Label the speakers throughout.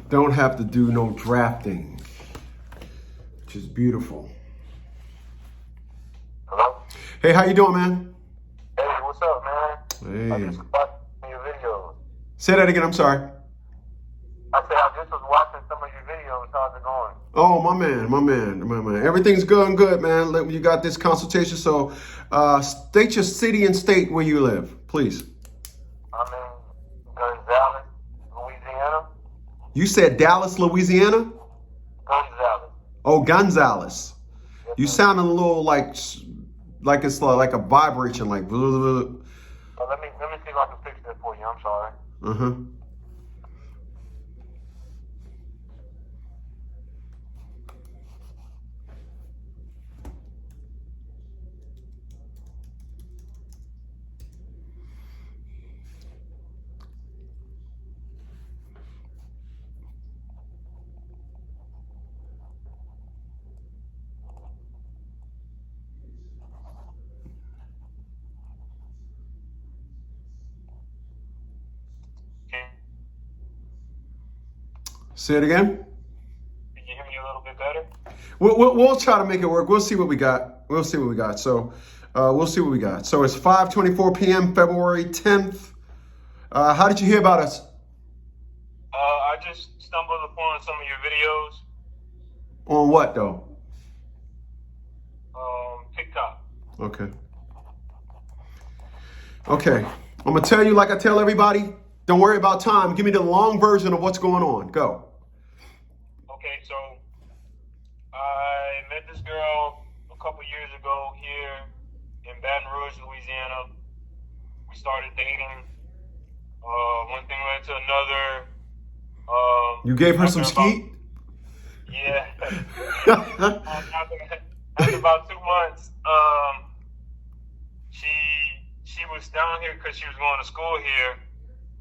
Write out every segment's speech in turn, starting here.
Speaker 1: don't have to do no drafting, which is beautiful.
Speaker 2: Hello?
Speaker 1: Hey, how you doing, man?
Speaker 2: Hey, what's up, man? I
Speaker 1: Hey.
Speaker 2: just watched your videos.
Speaker 1: Say that again, I'm sorry.
Speaker 2: I said I just was watching some of your videos. How's it going?
Speaker 1: Oh, my man. Everything's going good, man. You got this consultation, so state your city and state where you live, please.
Speaker 2: I'm in Gonzales, Louisiana.
Speaker 1: You said Dallas, Louisiana?
Speaker 2: Gonzales.
Speaker 1: Oh, Gonzales.
Speaker 2: Yes,
Speaker 1: You
Speaker 2: sir.
Speaker 1: sounding a little like it's like a vibration, like blah, blah, blah.
Speaker 2: Let me see if I can fix that for you. I'm sorry.
Speaker 1: Uh-huh.
Speaker 2: Can
Speaker 1: Say it again.
Speaker 2: you hear me a little bit better?
Speaker 1: We'll try to make it work. We'll see what we got. So we'll see what we got. So it's 5:24 p.m. February 10th. How did you hear about us?
Speaker 2: I just stumbled upon some of your videos.
Speaker 1: On what though?
Speaker 2: TikTok.
Speaker 1: Okay. I'm gonna tell you like I tell everybody. Don't worry about time. Give me the long version of what's going on. Go.
Speaker 2: Okay, so I met this girl a couple years ago here in Baton Rouge, Louisiana. We started dating. One thing led to another.
Speaker 1: You gave her some
Speaker 2: after about-
Speaker 1: skeet?
Speaker 2: Yeah. after about 2 months, she was down here because she was going to school here,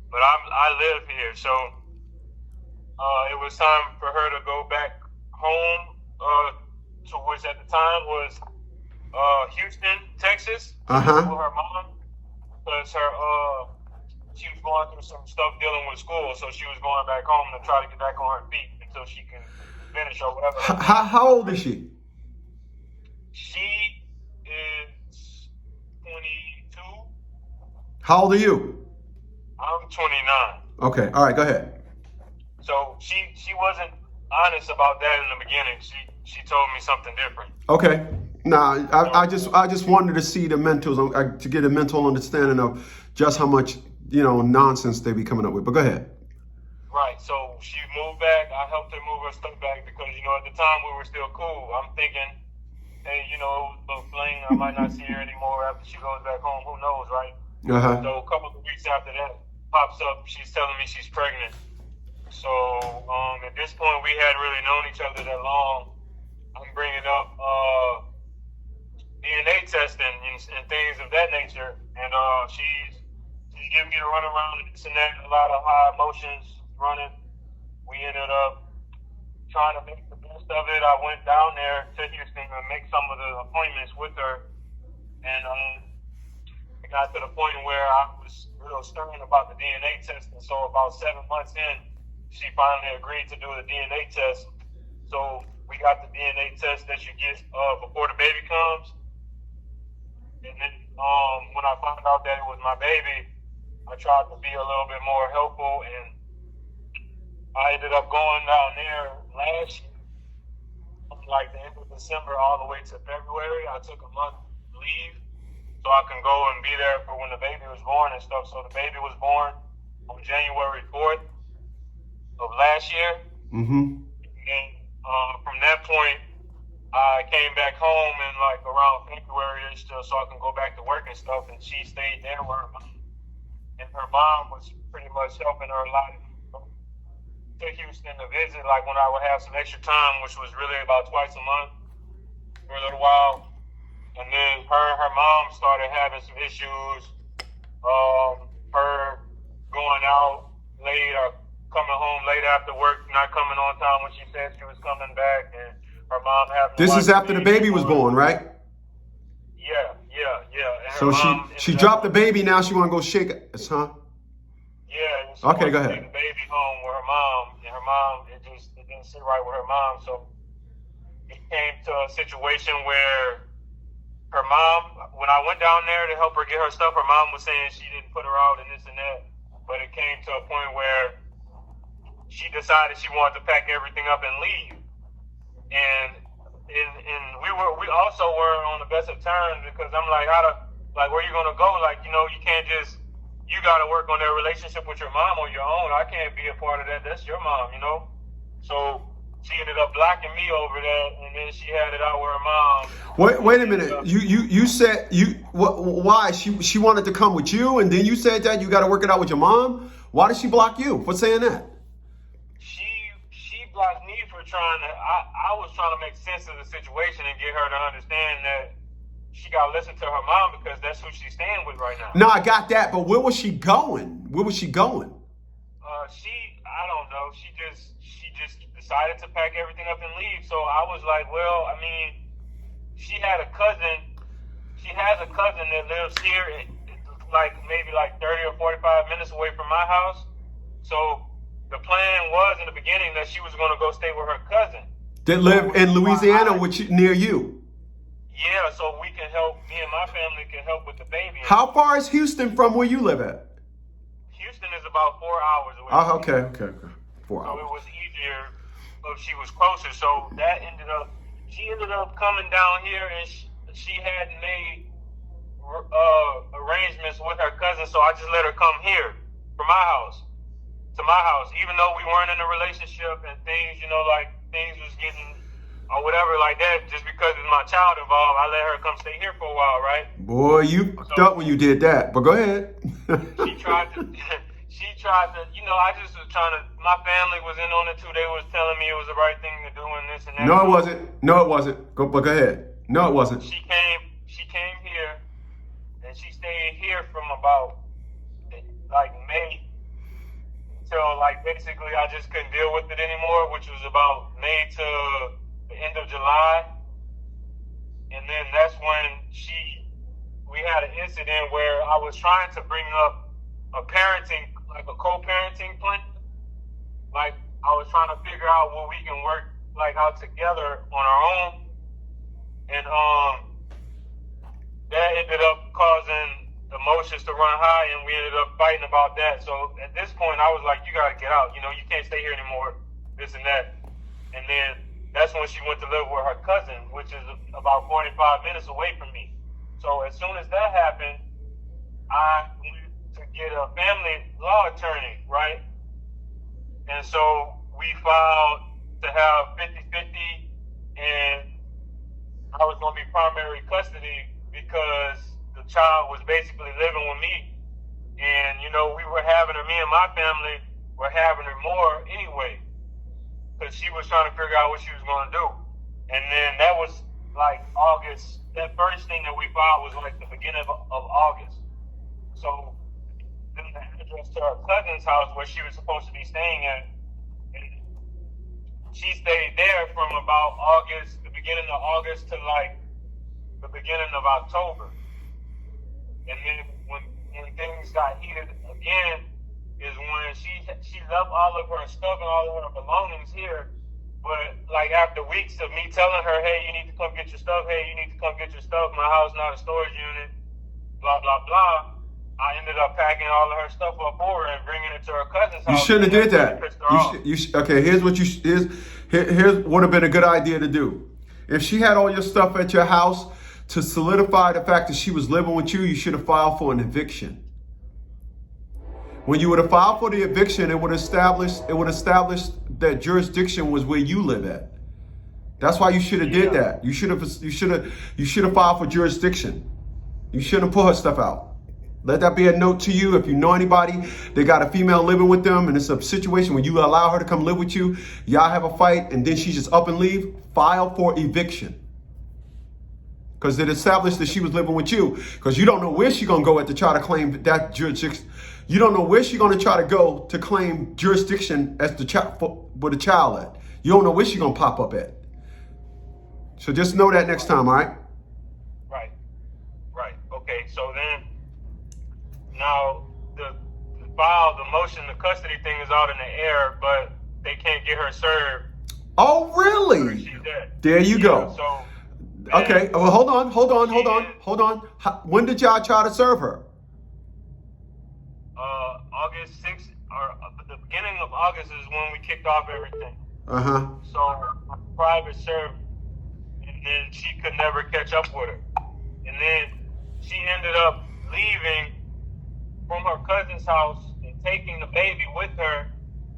Speaker 2: but I live here, so it was time for her to go back home, to which at the time was Houston, Texas,
Speaker 1: Uh-huh.
Speaker 2: with her mom, because she was going through some stuff dealing with school, so she was going back home to try to get back on her feet until she can finish or whatever.
Speaker 1: How old is she?
Speaker 2: She is 22.
Speaker 1: How old are you?
Speaker 2: I'm 29.
Speaker 1: Okay. All right. Go ahead.
Speaker 2: So she wasn't honest about that in the beginning. She told me something different.
Speaker 1: Okay. Nah, I just wanted to see the mentals, to get a mental understanding of just how much, nonsense they be coming up with. But go ahead.
Speaker 2: Right. So she moved back. I helped her move her stuff back because, at the time we were still cool. I'm thinking, hey, it was a little fling. I might not see her anymore after she goes back home. Who knows, right?
Speaker 1: Uh-huh.
Speaker 2: So a couple of weeks after that pops up, she's telling me she's pregnant. So at this point, we hadn't really known each other that long. I'm bringing up DNA testing and things of that nature, and she's giving me the runaround and this and that, a lot of high emotions running. We ended up trying to make the best of it. I went down there to Houston to make some of the appointments with her, and it got to the point where I was real stern about the DNA test, and so about 7 months in, she finally agreed to do the DNA test. So we got the DNA test that you get before the baby comes, and then when I found out that it was my baby, I tried to be a little bit more helpful, and I ended up going down there last year, like the end of December all the way to February. I took a month leave so I can go and be there for when the baby was born and stuff. So the baby was born on January 4th of last year.
Speaker 1: Mm-hmm.
Speaker 2: And from that point, I came back home in like around February-ish so I can go back to work and stuff. And she stayed there with her mom. And her mom was pretty much helping her a lot. To Houston to visit, like when I would have some extra time, which was really about twice a month for a little while. And then her mom started having some issues. Her going out late or coming home late after work, not coming on time when she said she was coming back, and her mom having.
Speaker 1: This is after the baby was born, right?
Speaker 2: Yeah. And
Speaker 1: So she dropped the baby. Now she want to go shake it, huh?
Speaker 2: Yeah.
Speaker 1: Okay, go ahead.
Speaker 2: Take the baby home with her mom, and her mom. It didn't sit right with her mom. So it came to a situation where her mom, when I went down there to help her get her stuff, her mom was saying she didn't put her out and this and that. But it came to a point where she decided she wanted to pack everything up and leave. And we also weren't on the best of terms because I'm like, where you gonna go? Like, you can't just, you gotta work on that relationship with your mom on your own. I can't be a part of that. That's your mom, So she ended up blocking me over that, and then she had it out with her mom.
Speaker 1: Wait a minute. You said why she wanted to come with you, and then you said that you got to work it out with your mom. Why did she block you for saying that?
Speaker 2: She blocked me for trying to. I was trying to make sense of the situation and get her to understand that she got to listen to her mom because that's who she's staying with right now.
Speaker 1: No, I got that, but where was she going?
Speaker 2: I don't know. She just decided to pack everything up and leave. So I was like, well, I mean, she has a cousin that lives here, maybe 30 or 45 minutes away from my house. So the plan was in the beginning that she was going to go stay with her cousin
Speaker 1: that live in Louisiana, near you.
Speaker 2: Yeah, so me and my family can help with the baby.
Speaker 1: How far is Houston from where you live at?
Speaker 2: Houston is about 4 hours away.
Speaker 1: Oh, okay. 4 hours.
Speaker 2: So it was easier if she was closer. So she ended up coming down here, and she had made arrangements with her cousin. So I just let her come here to my house, even though we weren't in a relationship and things, things was getting or whatever like that. Just because it's my child involved, I let her come stay here for a while, right?
Speaker 1: Boy, you fucked up when you did that. But go ahead.
Speaker 2: She tried to, I just was trying to, my family was in on it too. They was telling me it was the right thing to do and this and that.
Speaker 1: No, it wasn't. But go ahead. No, it wasn't.
Speaker 2: She came here, and she stayed here from about, May till, basically I just couldn't deal with it anymore, which was about May to the end of July. And then that's when we had an incident where I was trying to bring up a co-parenting plan. I was trying to figure out what we can work out together on our own. And that ended up causing emotions to run high, and we ended up fighting about that. So at this point I was like, you gotta get out, you can't stay here anymore, this and that. And then that's when she went to live with her cousin, which is about 45 minutes away from me. So as soon as that happened, I went to get a family law attorney, right? And so we filed to have 50-50, and I was going to be primary custody because the child was basically living with me. And, me and my family were having her more anyway, because she was trying to figure out what she was going to do. And then that was August. That first thing that we filed was the beginning of August. So then the address to her cousin's house where she was supposed to be staying at, and she stayed there from about the beginning of August to the beginning of October. And then when things got heated again is when she left all of her stuff and all of her belongings here. But after weeks of me telling her, hey, you need to come get your stuff. Hey, you need to come get your stuff. My house not a storage unit. Blah blah blah. I ended up packing all of her stuff up for her and bringing it to her cousin's house.
Speaker 1: You shouldn't have did that. Okay, here's what here's would have been a good idea to do. If she had all your stuff at your house, to solidify the fact that she was living with you, you should have filed for an eviction. When you would have filed for the eviction, it would establish that jurisdiction was where you live at. That's why you should have did that. You should have filed for jurisdiction. You shouldn't have put her stuff out. Let that be a note to you. If you know anybody, they got a female living with them, and it's a situation where you allow her to come live with you, y'all have a fight, and then she just up and leave, file for eviction. Because it established that she was living with you. Because you don't know where she's going to go to try to claim that jurisdiction. You don't know where she's going to try to go to claim jurisdiction as the child with the child at. You don't know where she's going to pop up at. So just know that next time, all right?
Speaker 2: Right. Okay, so then, now the motion, the custody thing is out in the air, but they can't get her served.
Speaker 1: Oh, really?
Speaker 2: She's dead.
Speaker 1: There you go.
Speaker 2: So,
Speaker 1: okay. Well, hold on. When did y'all try to serve her?
Speaker 2: August 6th, or the beginning of August is when we kicked off everything. So, private served, and then she could never catch up with her. And then she ended up leaving from her cousin's house and taking the baby with her,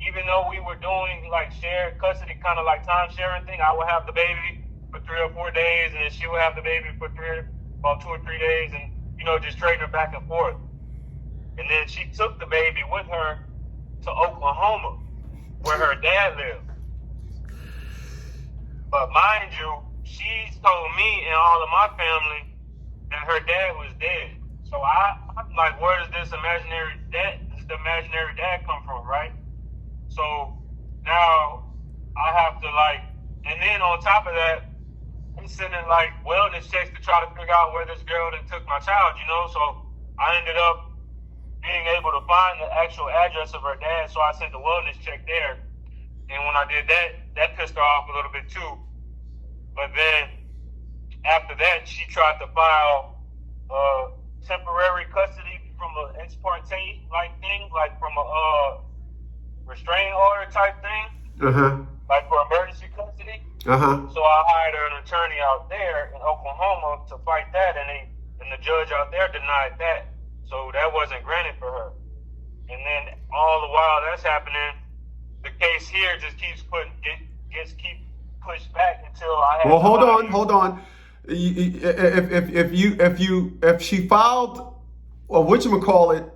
Speaker 2: even though we were doing like shared custody, kind of like time sharing thing. I would have the baby for 3 or 4 days, and then she would have the baby for about 2 or 3 days, and just trading her back and forth. And then she took the baby with her to Oklahoma, where her dad lived. But mind you, she told me and all of my family that her dad was dead. So I'm like, where does this imaginary dad come from, right? So now I have to and then on top of that, I'm sending wellness checks to try to figure out where this girl that took my child, So I ended up being able to find the actual address of her dad, so I sent the wellness check there. And when I did that pissed her off a little bit too. But then after that, she tried to file temporary custody from an ex parte thing, from a restraining order type thing, like for emergency custody. So I hired her an attorney out there in Oklahoma to fight that, and the judge out there denied that. So that wasn't granted for her. And then all the while that's happening, the case here just keeps pushed back until I have.
Speaker 1: Well, hold on. If she filed, whatchamacallit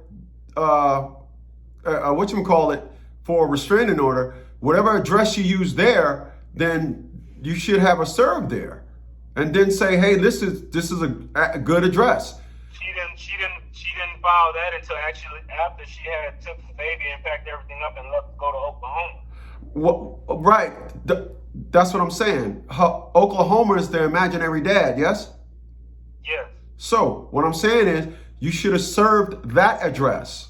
Speaker 1: for a restraining order, whatever address you use there, then you should have her served there, and then say, hey, this is a good address.
Speaker 2: She didn't file that until actually after she had took the baby and packed everything up and left to go to Oklahoma.
Speaker 1: Well, right. That's what I'm saying. Oklahoma is their imaginary dad, yes?
Speaker 2: Yes.
Speaker 1: So what I'm saying is you should have served that address.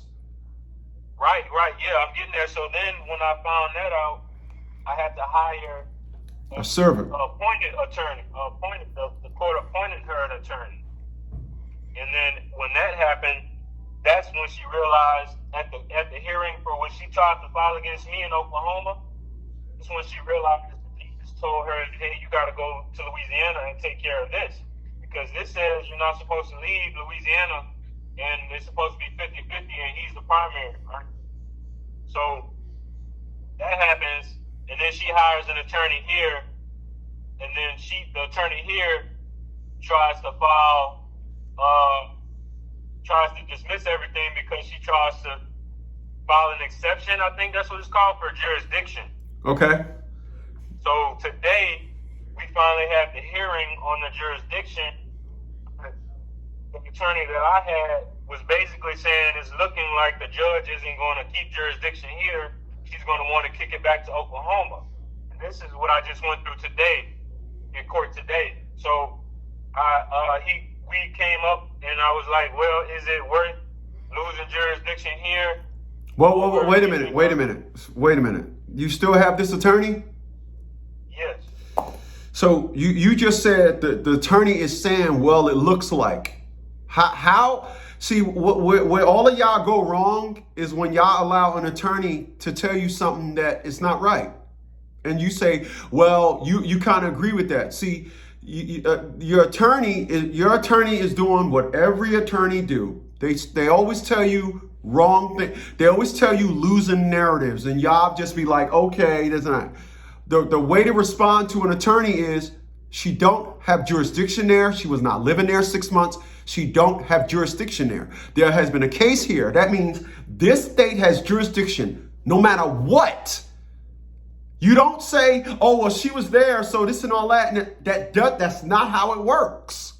Speaker 2: Right. Yeah, I'm getting there. So then when I found that out, I had to hire
Speaker 1: a servant.
Speaker 2: Appointed attorney. The court appointed her an attorney. And then when that happened, that's when she realized at the hearing for when she tried to file against me in Oklahoma, that's when she realized he just told her, hey, you got to go to Louisiana and take care of this. Because this says you're not supposed to leave Louisiana, and it's supposed to be 50-50, and he's the primary, right? So that happens, and then she hires an attorney here, and then the attorney here tries to dismiss everything because she tries to file an exception. I think that's what it's called, for jurisdiction.
Speaker 1: Okay.
Speaker 2: So today we finally had the hearing on the jurisdiction. The attorney that I had was basically saying it's looking like the judge isn't going to keep jurisdiction here. She's going to want to kick it back to Oklahoma. And this is what I just went through today in court today. So we came up and I was like, well, is it worth losing jurisdiction here?
Speaker 1: Well, wait a minute. You still have this attorney?
Speaker 2: Yes.
Speaker 1: So you just said the attorney is saying, well, it looks like. How? See, where all of y'all go wrong is when y'all allow an attorney to tell you something that is not right. And you say, well, you kind of agree with that. See, your attorney is doing what every attorney do. They always tell you wrong thing. They always tell you losing narratives, and y'all just be like, okay, there's not. The way to respond to an attorney is she don't have jurisdiction there. She was not living there 6 months. She don't have jurisdiction there. There has been a case here. That means this state has jurisdiction no matter what. You don't say, oh, well, she was there, so this and all that. And that's not how it works.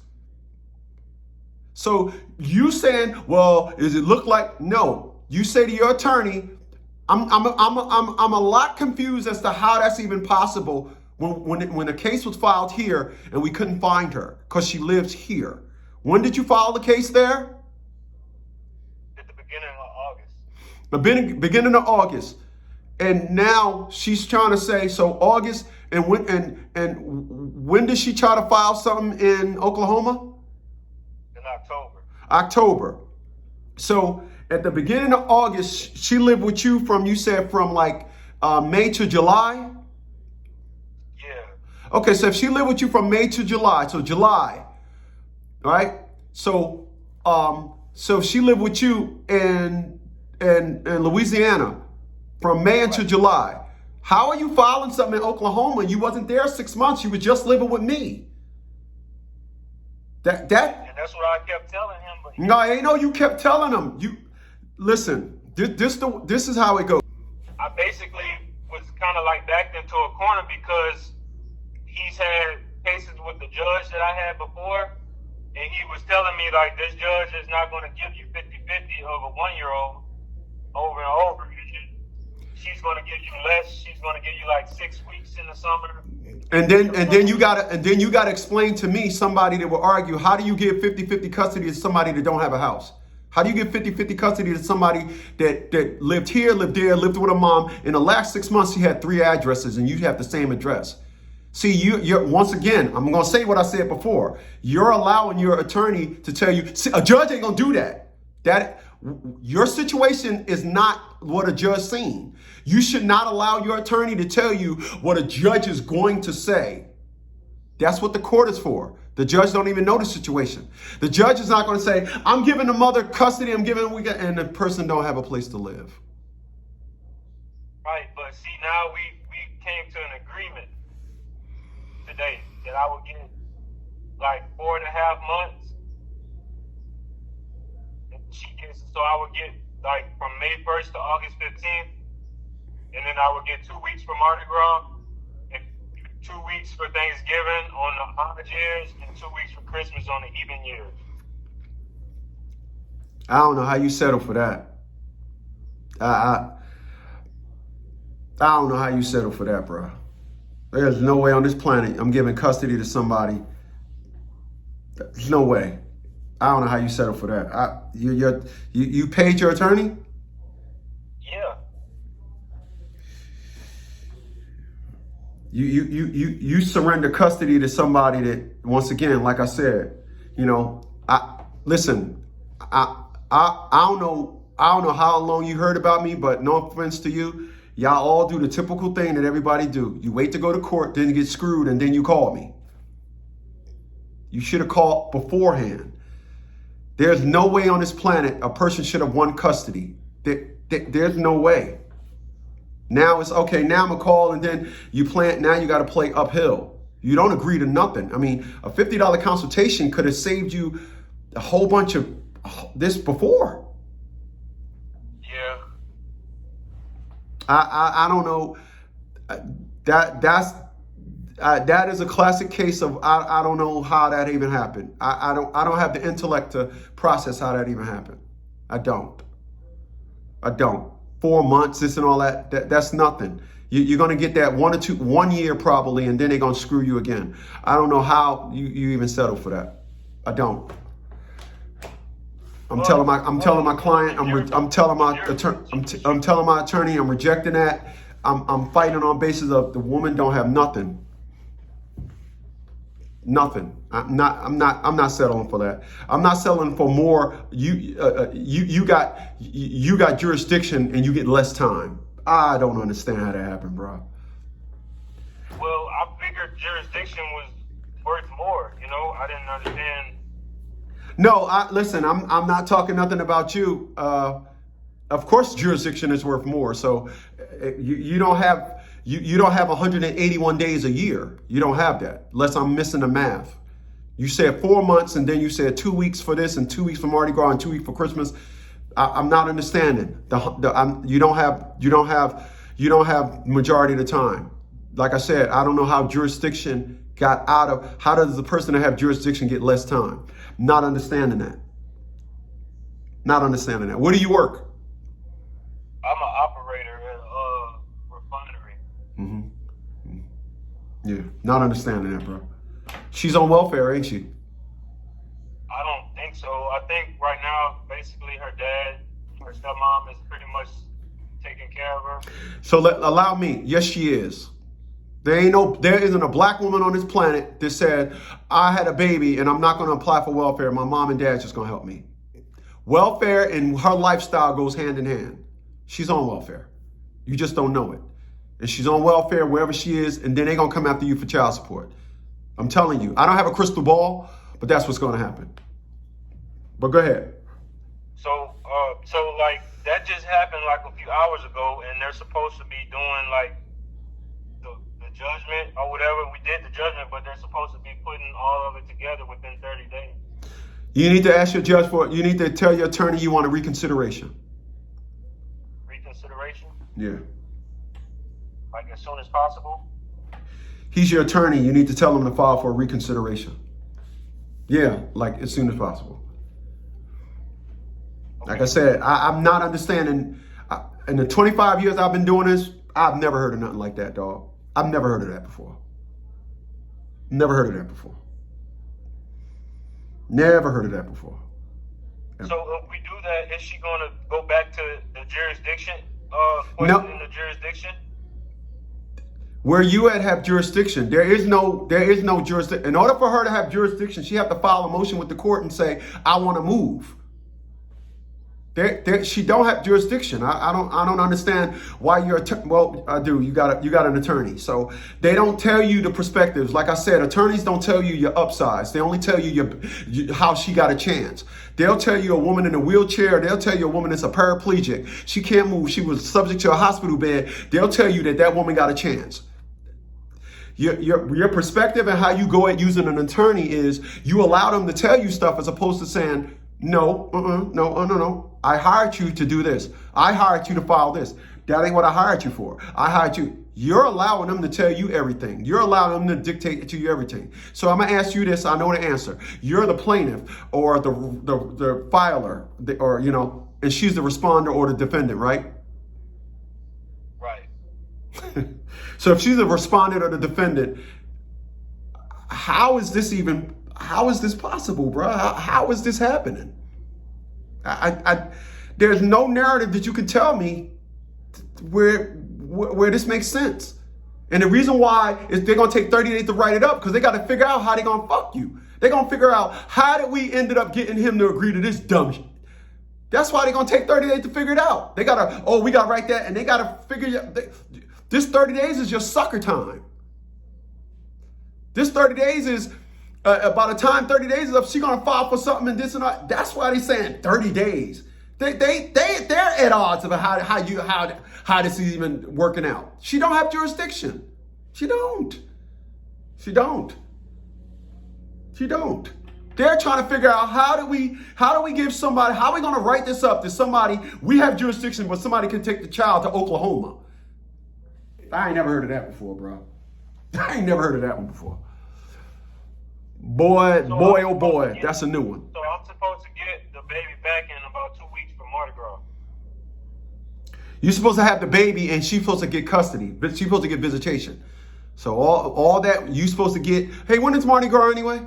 Speaker 1: So you saying, well, does it look like? No. You say to your attorney, I'm a lot confused as to how that's even possible when a case was filed here and we couldn't find her because she lives here. When did you file the case there?
Speaker 2: At the beginning of August.
Speaker 1: The beginning of August. And now she's trying to say, so August, and when did she try to file something in Oklahoma?
Speaker 2: In October.
Speaker 1: October. So at the beginning of August, she lived with you from, you said, from like May to July?
Speaker 2: Yeah.
Speaker 1: Okay, so if she lived with you from May to July, so July, right? So so she lived with you in Louisiana from May into July. How are you filing something in Oklahoma? You wasn't there 6 months. You were just living with me.
Speaker 2: And that's what I kept telling him. But
Speaker 1: no, ain't no you kept telling him. You listen. This is how it goes.
Speaker 2: I basically was kind of like backed into a corner because he's had cases with the judge that I had before, and he was telling me like this judge is not going to give you 50-50 of a 1-year-old over and over. She's going to give you less. She's going to give you like 6 weeks in the summer.
Speaker 1: And then you gotta explain to me, somebody that will argue, how do you give 50-50 custody to somebody that don't have a house? How do you give 50-50 custody to somebody that lived here, lived there, lived with a mom? In the last 6 months, she had 3 addresses and you have the same address. See, you're once again, I'm gonna say what I said before. You're allowing your attorney to tell you, see, a judge ain't gonna do that. Your situation is not what a judge seen. You should not allow your attorney to tell you what a judge is going to say. That's what the court is for. The judge don't even know the situation. The judge is not going to say, I'm giving the mother custody, and the person don't have a place to live.
Speaker 2: Right, but see, now we came to an agreement today that I would get like 4.5 months. So I would get like from May 1st to August 15th, and then I would get 2 weeks for Mardi Gras, and 2 weeks for Thanksgiving on the odd years, and 2 weeks for Christmas on the even years.
Speaker 1: I don't know how you settle for that. I don't know how you settle for that, bro. There's no way on this planet I'm giving custody to somebody. There's no way. I don't know how you settle for that. You paid your attorney?
Speaker 2: Yeah.
Speaker 1: You surrender custody to somebody that, once again, like I said, I don't know how long you heard about me, but no offense to you, y'all all do the typical thing that everybody do. You wait to go to court, then you get screwed, and then you call me. You should have called beforehand. There's no way on this planet a person should have won custody. There's no way. Now it's okay. Now I'm gonna call, and then now you got to play uphill. You don't agree to nothing. I mean, a $50 consultation could have saved you a whole bunch of this before.
Speaker 2: Yeah.
Speaker 1: I don't know. That is a classic case of I don't know how that even happened. I don't have the intellect to process how that even happened. I don't. 4 months, this and all that's nothing. You're gonna get that 1 year probably, and then they're gonna screw you again. I don't know how you even settle for that. I don't. I'm telling my client, I'm telling my attorney, I'm rejecting that. I'm fighting on basis of the woman don't have nothing. Nothing. I'm not settling for that. I'm not settling for more. You got jurisdiction and you get less time. I don't understand how that happened, bro.
Speaker 2: Well, I figured jurisdiction was worth more. I didn't understand.
Speaker 1: No, listen. I'm not talking nothing about you. Of course, jurisdiction is worth more. So you don't have. You don't have 181 days a year. You don't have that, unless I'm missing the math. You said 4 months, and then you said 2 weeks for this, and 2 weeks for Mardi Gras, and 2 weeks for Christmas. I'm not understanding. You don't have majority of the time. Like I said, I don't know how jurisdiction got out of. How does the person that have jurisdiction get less time? Not understanding that. Not understanding that. Where do you work?
Speaker 2: I'm an operator at a refinery.
Speaker 1: Mm-hmm. Yeah, not understanding that, bro. She's on welfare, ain't she?
Speaker 2: I don't think so. I think right now, basically, her dad, her stepmom, is pretty much taking care of her.
Speaker 1: So allow me. Yes, she is. There isn't a black woman on this planet that said, I had a baby and I'm not going to apply for welfare. My mom and dad's just going to help me. Welfare and her lifestyle goes hand in hand. She's on welfare. You just don't know it. And she's on welfare wherever she is, and then they're going to come after you for child support. I'm telling you. I don't have a crystal ball, but that's what's going to happen. But go ahead.
Speaker 2: So like that just happened like a few hours ago, and they're supposed to be doing like the judgment or whatever. We did the judgment, but they're supposed to be putting all of it together within 30 days.
Speaker 1: You need to ask your judge you need to tell your attorney you want a reconsideration.
Speaker 2: Reconsideration?
Speaker 1: Yeah.
Speaker 2: Like as soon as possible?
Speaker 1: He's your attorney. You need to tell him to file for a reconsideration. Yeah, like as soon as possible. Okay. Like I said, I'm not understanding. In the 25 years I've been doing this, I've never heard of nothing like that, dog. I've never heard of that before. Never heard of that before. Never heard of that before.
Speaker 2: Yeah. So if we do that, is she going to go back to the jurisdiction? In the jurisdiction?
Speaker 1: Where you have jurisdiction. There is no jurisdiction. In order for her to have jurisdiction, she have to file a motion with the court and say, I want to move. She don't have jurisdiction. I don't understand why you're. Well, I do. You got an attorney, so they don't tell you the perspectives. Like I said, attorneys don't tell you your upsides. They only tell you how she got a chance. They'll tell you a woman in a wheelchair. They'll tell you a woman that's a paraplegic. She can't move. She was subject to a hospital bed. They'll tell you that woman got a chance. Your perspective and how you go at using an attorney is you allow them to tell you stuff as opposed to saying, no. I hired you to do this. I hired you to file this. That ain't what I hired you for. I hired you. You're allowing them to tell you everything. You're allowing them to dictate to you everything. So I'm going to ask you this. I know the answer. You're the plaintiff or the filer and she's the responder or the defendant, right?
Speaker 2: Right.
Speaker 1: So if she's the respondent or the defendant, how is this possible, bro? How is this happening? There's no narrative that you can tell me where this makes sense. And the reason why is they're going to take 30 days to write it up because they got to figure out how they're going to fuck you. They're going to figure out how did we ended up getting him to agree to this dumb shit. That's why they're going to take 30 days to figure it out. They got to, we got to write that, and they got to figure it. This 30 days is just sucker time. This 30 days is, by the time 30 days is up, she's going to file for something and this and that. That's why they're saying 30 days. They're at odds about how this is even working out. She don't have jurisdiction. She don't. They're trying to figure out how do we give somebody, how are we going to write this up to somebody, we have jurisdiction, but somebody can take the child to Oklahoma. I ain't never heard of that before, bro. I ain't never heard of that one before. Boy, that's a new one.
Speaker 2: So I'm supposed to get the baby back in about 2 weeks for Mardi Gras.
Speaker 1: You're supposed to have the baby and she's supposed to get custody, but she's supposed to get visitation. So all that you're supposed to get. Hey, when is Mardi Gras anyway?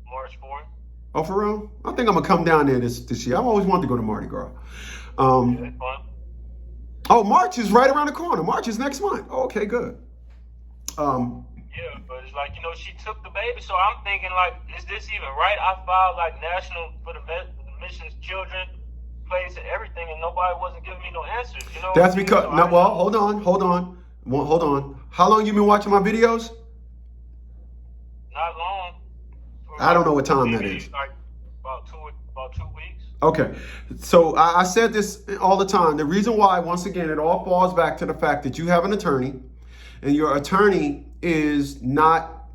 Speaker 2: March 4th.
Speaker 1: Oh, for real? I think I'm gonna come down there this year. I've always wanted to go to Mardi Gras.
Speaker 2: Yeah, it's fun.
Speaker 1: Oh, March is right around the corner. March is next month. Oh, okay, good.
Speaker 2: Yeah, but it's like, she took the baby, so I'm thinking, like, is this even right? I filed, like, national for the missions, children, place, and everything, and nobody wasn't giving me no answers,
Speaker 1: That's because, hold on. How long you been watching my videos?
Speaker 2: Not long.
Speaker 1: I don't know what time that is.
Speaker 2: Like, about 2 weeks.
Speaker 1: Okay, so I said this all the time. The reason why, once again, it all falls back to the fact that you have an attorney, and your attorney is not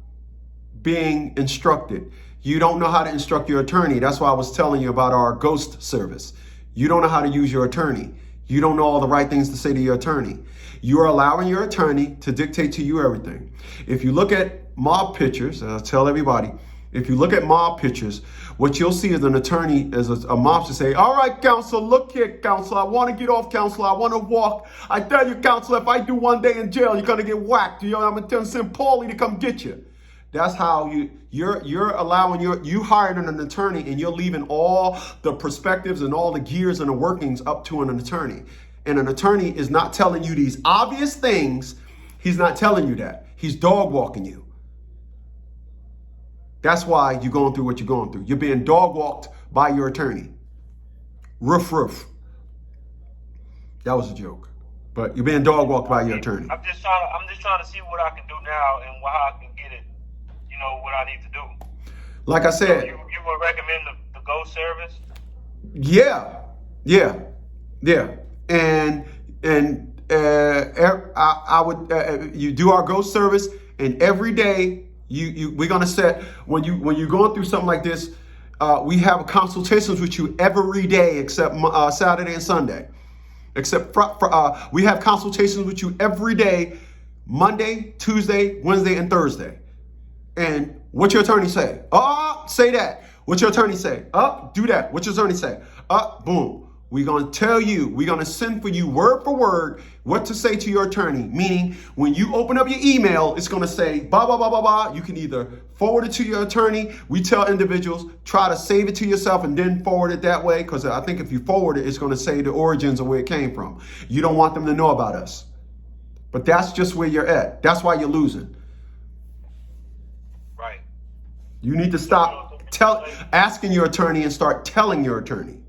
Speaker 1: being instructed. You don't know how to instruct your attorney. That's why I was telling you about our ghost service. You don't know how to use your attorney. You don't know all the right things to say to your attorney. You are allowing your attorney to dictate to you everything. If you look at mob pictures, and I tell everybody, if you look at mob pictures, what you'll see is an attorney, as a mobster say, all right, counsel, look here, counsel. I want to get off, counsel. I want to walk. I tell you, counsel, if I do 1 day in jail, you're going to get whacked. I'm going to send Paulie to come get you. That's how you're allowing you hired an attorney, and you're leaving all the perspectives and all the gears and the workings up to an attorney. And an attorney is not telling you these obvious things. He's not telling you that. He's dog walking you. That's why you're going through what you're going through. You're being dog walked by your attorney. Roof, roof. That was a joke. But you're being dog walked by your attorney.
Speaker 2: I'm just trying to see what I can do now and how I can get it, what I need to do.
Speaker 1: Like I said.
Speaker 2: So you would recommend the ghost service?
Speaker 1: Yeah. And I would you do our ghost service, and every day we're gonna set when you're going through something like this, we have consultations with you every day except Saturday and Sunday. Except we have consultations with you every day, Monday, Tuesday, Wednesday, and Thursday. And what your attorney say? Say that. What your attorney say? Do that. What your attorney say? Boom. We're going to tell you, we're going to send for you word for word what to say to your attorney. Meaning, when you open up your email, it's going to say, blah, blah, blah, blah, blah. You can either forward it to your attorney. We tell individuals, try to save it to yourself and then forward it that way. Because I think if you forward it, it's going to say the origins of where it came from. You don't want them to know about us. But that's just where you're at. That's why you're losing.
Speaker 2: Right.
Speaker 1: You need to stop asking your attorney and start telling your attorney.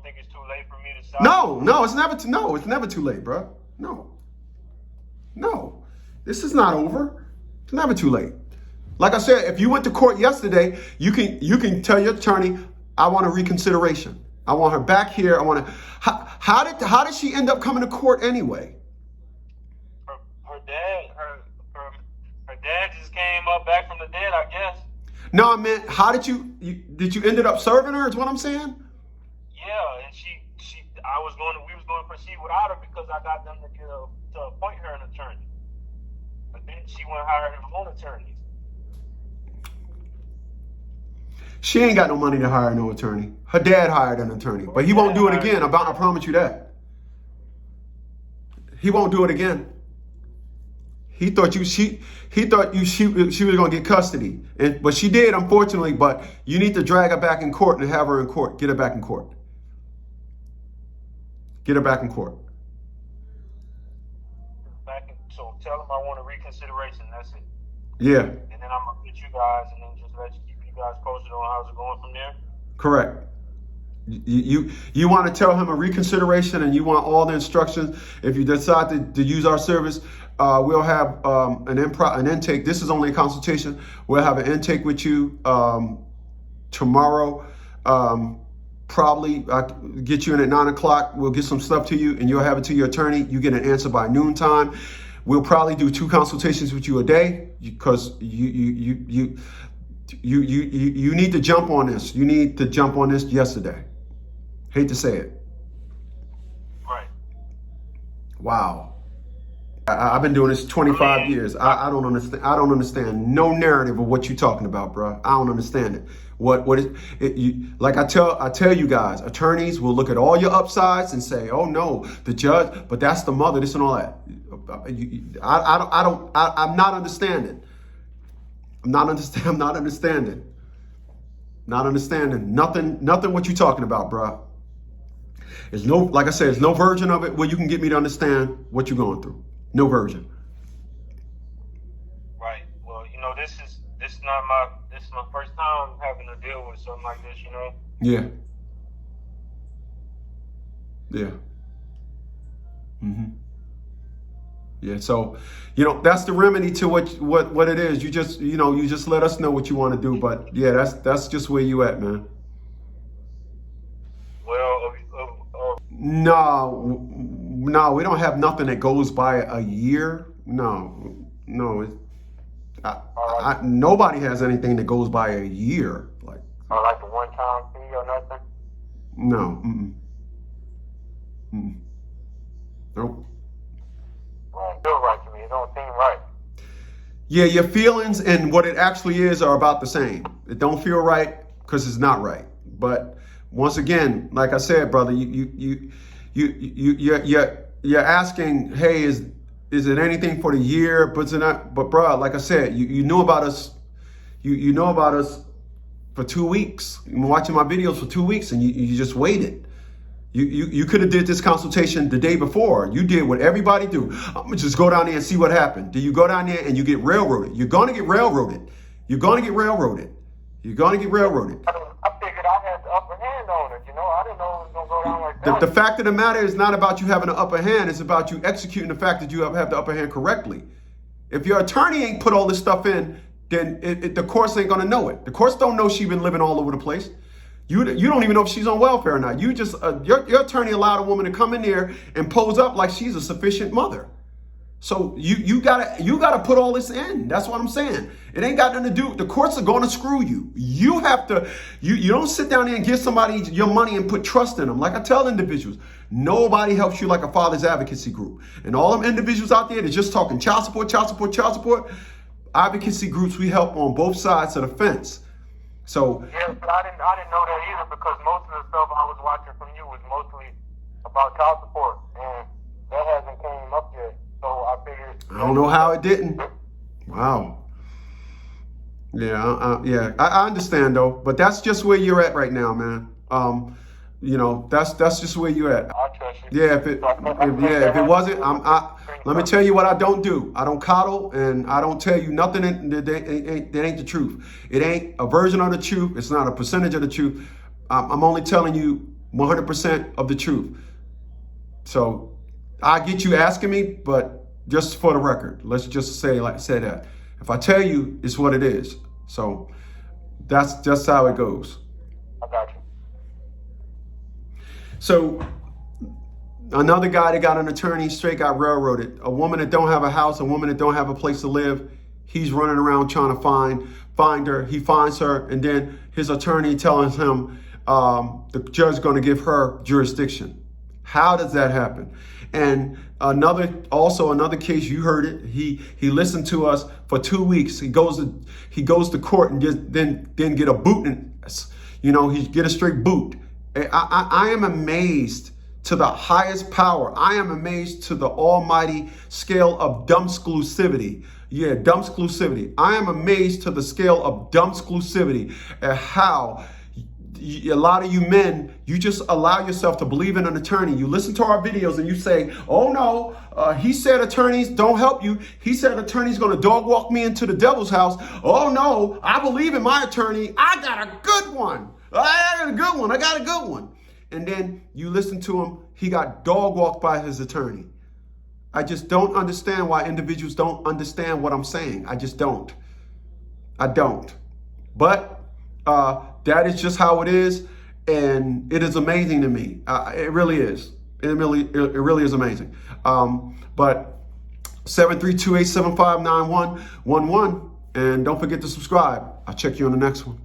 Speaker 2: Think it's too late for me to stop?
Speaker 1: No, it's never too late, bro. No, this is not over. It's never too late. Like I said, if you went to court yesterday, you can tell your attorney, I want a reconsideration. I want her back here. How did she end up coming to court anyway?
Speaker 2: Her dad just came up back from the dead, I guess.
Speaker 1: No, I meant, how did you ended up serving her? Is what I'm saying.
Speaker 2: Yeah, and we was going to proceed without her because I got them to appoint her an attorney. But then she went and hired her own attorneys.
Speaker 1: She ain't got no money to hire no attorney. Her dad hired an attorney, but he won't do it again. I promise you that. He won't do it again. He thought she was gonna get custody, but she did, unfortunately. But you need to drag her back in court and have her in court. Get her back in court. Get her back in court.
Speaker 2: So tell them I want a reconsideration. That's it.
Speaker 1: Yeah.
Speaker 2: And then I'm gonna get you guys, and then just keep you guys posted on how's it going from there.
Speaker 1: Correct. You want to tell him a reconsideration, and you want all the instructions. If you decide to use our service, we'll have an intake. This is only a consultation. We'll have an intake with you tomorrow. Probably get you in at 9 o'clock. We'll get some stuff to you, and you'll have it to your attorney. You get an answer by noontime. We'll probably do 2 consultations with you a day because you need to jump on this. You need to jump on this yesterday. Hate to say it.
Speaker 2: Right.
Speaker 1: Wow. I've been doing this 25 years. I don't understand. I don't understand no narrative of what you're talking about, bro. I don't understand it. What is it? Like I tell you guys, attorneys will look at all your upsides and say, "Oh no, the judge," but that's the mother, this and all that. I'm not understanding. I'm not understanding. Not understanding nothing what you're talking about, bro. There's no, like I said, there's no version of it where you can get me to understand what you're going through. No version.
Speaker 2: Right. Well, this is my first time having to deal with something like this,
Speaker 1: Yeah. Yeah. Mm-hmm. Yeah. So, that's the remedy to what it is. You just let us know what you want to do. But yeah, that's just where you at, man. No, we don't have nothing that goes by a year. No. Nobody has anything that goes by a year.
Speaker 2: Like the one-time fee or nothing?
Speaker 1: No. Nope.
Speaker 2: Well, it feels right to me. It don't seem right.
Speaker 1: Yeah, your feelings and what it actually is are about the same. It don't feel right because it's not right. But once again, like I said, brother, you're asking, hey, is it anything for the year? But bro, like I said, you knew about us. You know about us for 2 weeks. You've been watching my videos for 2 weeks, and you just waited. You could have did this consultation the day before. You did what everybody do. I'm gonna just go down there and see what happened. Do you go down there and you get railroaded? You're gonna get railroaded. You're gonna get railroaded. You're gonna get railroaded.
Speaker 2: I figured I had the upper hand on it. I didn't know it was gonna go down like that.
Speaker 1: The fact of the matter is not about you having an upper hand. It's about you executing the fact that you have the upper hand correctly. If your attorney ain't put all this stuff in, then the courts ain't gonna know it. The courts don't know she's been living all over the place. You don't even know if she's on welfare or not. You just your attorney allowed a woman to come in there and pose up like she's a sufficient mother. So you gotta put all this in. That's what I'm saying. It ain't got nothing to do. The courts are gonna screw you. You have to. You don't sit down there and give somebody your money and put trust in them. Like I tell individuals, nobody helps you like a father's advocacy group. And all them individuals out there that's just talking child support, advocacy groups, we help on both sides of the fence. So
Speaker 2: yeah, but I didn't know that either, because most of the stuff I was watching from you was mostly about child support, and that hasn't came up yet. So I figured.
Speaker 1: I don't know how it didn't. Wow. Yeah, I understand though, but that's just where you're at right now, man. That's just where you're at.
Speaker 2: I trust you.
Speaker 1: Yeah, if it wasn't, let me tell you what I don't do. I don't coddle, and I don't tell you nothing that ain't the truth. It ain't a version of the truth. It's not a percentage of the truth. I'm only telling you 100% of the truth. So I get you asking me, but just for the record, let's just say that. If I tell you, it's what it is. So that's just how it goes.
Speaker 2: I got you.
Speaker 1: So another guy that got an attorney straight got railroaded. A woman that don't have a house, a woman that don't have a place to live. He's running around trying to find her. He finds her, and then his attorney tells him the judge is going to give her jurisdiction. How does that happen? And another case, you heard it. He listened to us for 2 weeks. He goes to court and then get a boot, and he get a straight boot. I am amazed to the highest power. I am amazed to the almighty scale of dumbsclusivity. Yeah, dumbsclusivity. I am amazed to the scale of dumbsclusivity at how a lot of you men, you just allow yourself to believe in an attorney. You listen to our videos and you say, oh no, he said attorneys don't help you. He said attorney's going to dog walk me into the devil's house. Oh no, I believe in my attorney. I got a good one. I got a good one. And then you listen to him. He got dog walked by his attorney. I just don't understand why individuals don't understand what I'm saying. I just don't. I don't. But that is just how it is. And it is amazing to me. It really is. It really is amazing. But 732-875-9111. And don't forget to subscribe. I'll check you on the next one.